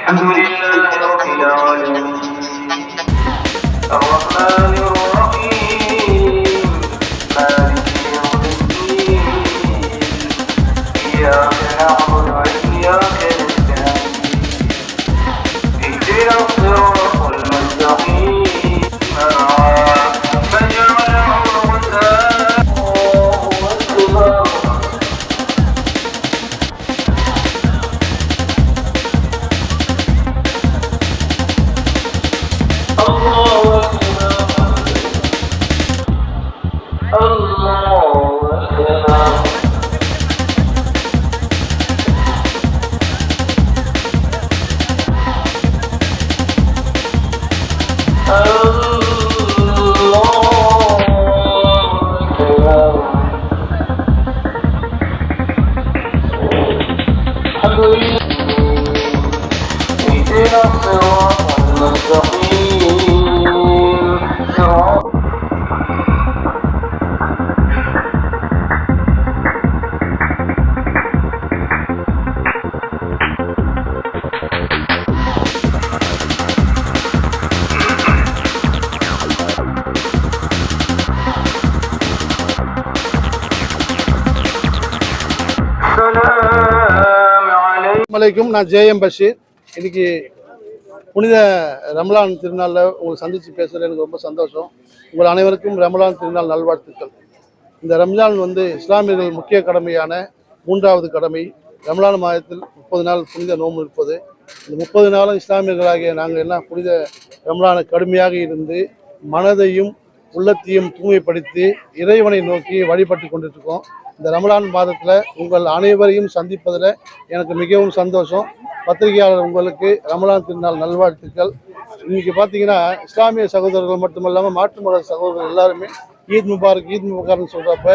الحمد لله رب العالمين الرحمن الرحيم مالك يوم الدين إياك نعبد وإياك نستعين اهدنا الصراط المستقيم فجعله غثاء الله اهدنا الصراط المستقيم صراط அலைக்கும். நான் ஜேஎம் பஷீர். இன்னைக்கு புனித ரமலான் திருநாளில் உங்களை சந்தித்து பேசுகிறது எனக்கு ரொம்ப சந்தோஷம். உங்கள் அனைவருக்கும் ரமலான் திருநாள் நல்வாழ்த்துக்கள். இந்த ரம்ஜான் இஸ்லாமியர்கள் முக்கிய கடமையான 3வது கடமை. ரமலான் மாதத்தில் 30 நாள் புனித நோன்பு இருப்பது. இந்த 30 நாளும் இஸ்லாமியர்களாகிய நாங்கள் எல்லாம் புனித ரமலானை கடுமையாக இருந்து மனதையும் உள்ளத்தையும் தூய்மைப்படுத்தி இறைவனை நோக்கி வழிபட்டு கொண்டிருக்கோம். இந்த ரமலான் மாதத்தில் உங்கள் அனைவரையும் சந்திப்பதில் எனக்கு மிகவும் சந்தோஷம். பத்திரிகையாளர் உங்களுக்கு ரமலான் திருநாள் நல்வாழ்த்துக்கள். இன்றைக்கி பார்த்தீங்கன்னா இஸ்லாமிய சகோதரர்கள் மட்டுமல்லாமல் மாற்று மத சகோதரர்கள் எல்லாருமே ஈத் முபாரக்னு சொல்கிறப்ப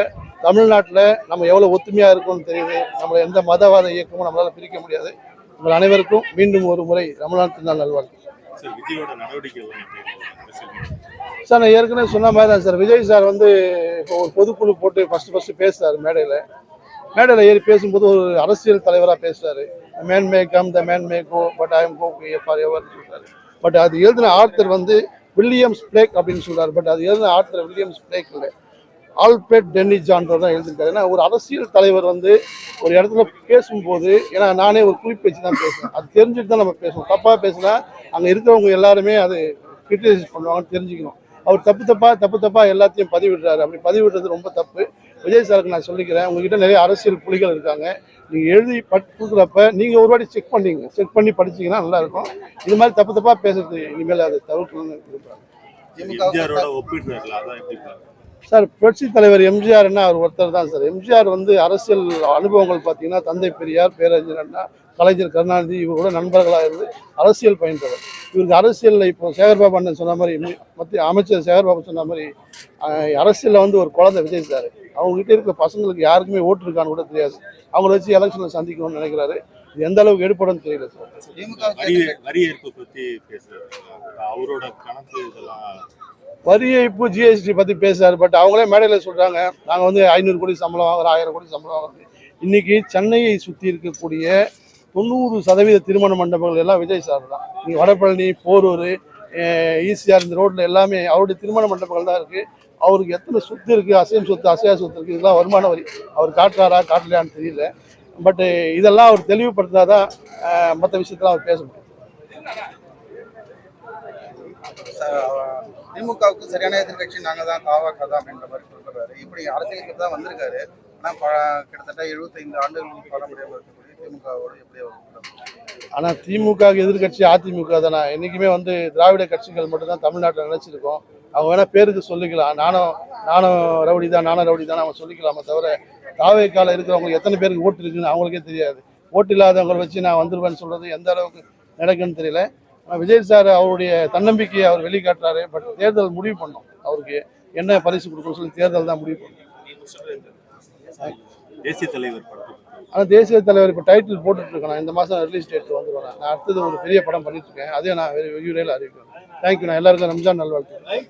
தமிழ்நாட்டில் நம்ம எவ்வளோ ஒத்துமையாக இருக்கும்னு தெரியுது. நம்மளை எந்த மதவாத இயக்கமும் நம்மளால் பிரிக்க முடியாது. உங்கள் அனைவருக்கும் மீண்டும் ஒரு முறை ரமலான் திருநாள் நல்வாழ்த்துக்கள். சார், நான் ஏற்கனவே சொன்ன மாதிரி தான் சார். விஜய் சார் இப்போ ஒரு பொதுக்குழு போட்டு ஃபஸ்ட்டு பேசுகிறாரு. மேடையில் ஏறி பேசும்போது ஒரு அரசியல் தலைவராக பேசுகிறாரு. Man may come the man may go but I am go for ever சொல்கிறாரு. பட் அது எழுதின ஆர்த்தர் வில்லியம்ஸ் பிளேக் அப்படின்னு சொல்கிறார். பட் அது எழுதின ஆர்த்தர் வில்லியம்ஸ் பிளேக் இல்லை, ஆல்ஃபிரட் டென்னி ஜான்சன் தான் எழுதியிருக்காரு. ஏன்னா ஒரு அரசியல் தலைவர் ஒரு இடத்துல பேசும்போது, ஏன்னா நானே ஒரு குறிப்பு வச்சு தான் பேசுவேன், அது தெரிஞ்சுட்டு தான் நம்ம பேசணும். தப்பாக பேசினா அங்கே இருக்கிறவங்க எல்லாருமே அது கிரிட்டிசைஸ் பண்ணுவாங்கன்னு தெரிஞ்சுக்கணும். அவர் தப்பு எல்லாத்தையும் பதிவிடுறாரு. அப்படி பதிவிடுறது ரொம்ப தப்பு. விஜய் சாருக்கு நான் சொல்லிக்கிறேன், உங்ககிட்ட நிறைய அரசியல் புலிகள் இருக்காங்க. நீங்கள் எழுதி கொடுக்குறப்ப நீங்கள் ஒரு வாட்டி செக் பண்ணி படிச்சிங்கன்னா நல்லாயிருக்கும். இது மாதிரி தப்பாக பேசுறது இனிமேல் அதை தவிர்க்கணும்னு விரும்புகிறாங்க. சார், புரட்சி தலைவர் எம்ஜிஆர்னா அவர் ஒருத்தர் தான் சார். எம்ஜிஆர் அரசியல் அனுபவங்கள் பார்த்தீங்கன்னா தந்தை பெரியார், பேரறிஞர் அண்ணா, கலைஞர் கருணாநிதி இவரோட நண்பர்களாக இருந்து அரசியல் பயின்றவர். இவருக்கு அரசியலில் இப்போ சேகர்பாபு அண்ணன் சொன்ன மாதிரி, மத்திய அமைச்சர் சேகர்பாபு சொன்ன மாதிரி, அரசியலில் ஒரு குழந்தை விஜய் சார். அவங்ககிட்ட இருக்கிற பசங்களுக்கு யாருக்குமே ஓட்டு இருக்கான்னு கூட தெரியாது. அவங்கள வச்சு எலெக்ஷனில் சந்திக்கணும்னு நினைக்கிறாரு. இது எந்த அளவுக்கு எடுப்படும் தெரியல சார். வரி ஏய்ப்பு ஜிஎஸ்டி பற்றி பேசுறாரு. பட் அவங்களே மேடையில் சொல்கிறாங்க, நாங்கள் 500 கோடி சம்பளம் வாங்குறோம், 1000 கோடி சம்பளம் வாங்குறோம். இன்னைக்கு சென்னையை சுற்றி இருக்கக்கூடிய 90% திருமண மண்டபங்கள் எல்லாம் விஜய் சார் தான். நீங்கள் வடபழனி, போரூர், ஈசிஆர் இந்த ரோட்டில் எல்லாமே அவருடைய திருமண மண்டபங்கள் தான் இருக்குது. அவருக்கு எத்தனை சொத்து இருக்குது, அசையும் சொத்து, அசையா சொத்து இருக்குது, இதெல்லாம் வருமான வரி அவர் காட்டுறாரா காட்டலையான்னு தெரியல. பட் இதெல்லாம் அவர் தெளிவுபடுத்தினா தான் மற்ற விஷயத்தெல்லாம் அவர் பேச முடியும். திமுகவுக்கு சரியான எதிர்கட்சி நாங்கள் தான், தாவாக தான் அப்படின்ற மாதிரி சொல்கிறாரு. இப்படி அரசியலுக்கு தான் வந்திருக்காரு. ஆனால் கிட்டத்தட்ட 75 ஆண்டுகள் பாரம்பரியம் இருக்கக்கூடிய திமுகவோடு எப்படி? ஆனால் திமுக எதிர்கட்சி அதிமுக தானே. என்றைக்குமே திராவிட கட்சிகள் மட்டும்தான் தமிழ்நாட்டில் நினைச்சிருக்கோம். அவங்க வேணால் பேருக்கு சொல்லிக்கலாம், நானும் ரவுடி தான் அவங்க சொல்லிக்கலாமே தவிர, தாவேக்கால இருக்கிறவங்களுக்கு எத்தனை பேருக்கு ஓட்டு இருக்குன்னு அவங்களுக்கே தெரியாது. ஓட்டு இல்லாதவங்களை வச்சு நான் வந்துடுவேன்னு சொல்கிறது எந்த அளவுக்கு நடக்குன்னு தெரியல. விஜய் சார் அவருடைய தன்னம்பிக்கையை அவர் வெளிக்காட்டுறாரு. பட் தேர்தல் முடிவு பண்ணோம், அவருக்கு என்ன பரிசு கொடுக்கணும்னு சொல்லி தேர்தல் தான் முடிவு பண்ணோம். ஆனால் தேசிய தலைவர் இப்போ டைட்டில் போட்டுட்டு இருக்கேன். இந்த மாதம் ரிலீஸ் டேட் வந்துடுவேன். நான் அடுத்தது ஒரு பெரிய படம் பண்ணிட்டு இருக்கேன். அதையும் நான் விரைவில் அறிவிக்கிறேன். தேங்க்யூ. நான் எல்லாருக்கும் ரம்ஜான் நல்வாழ்த்துக்கிறேன்.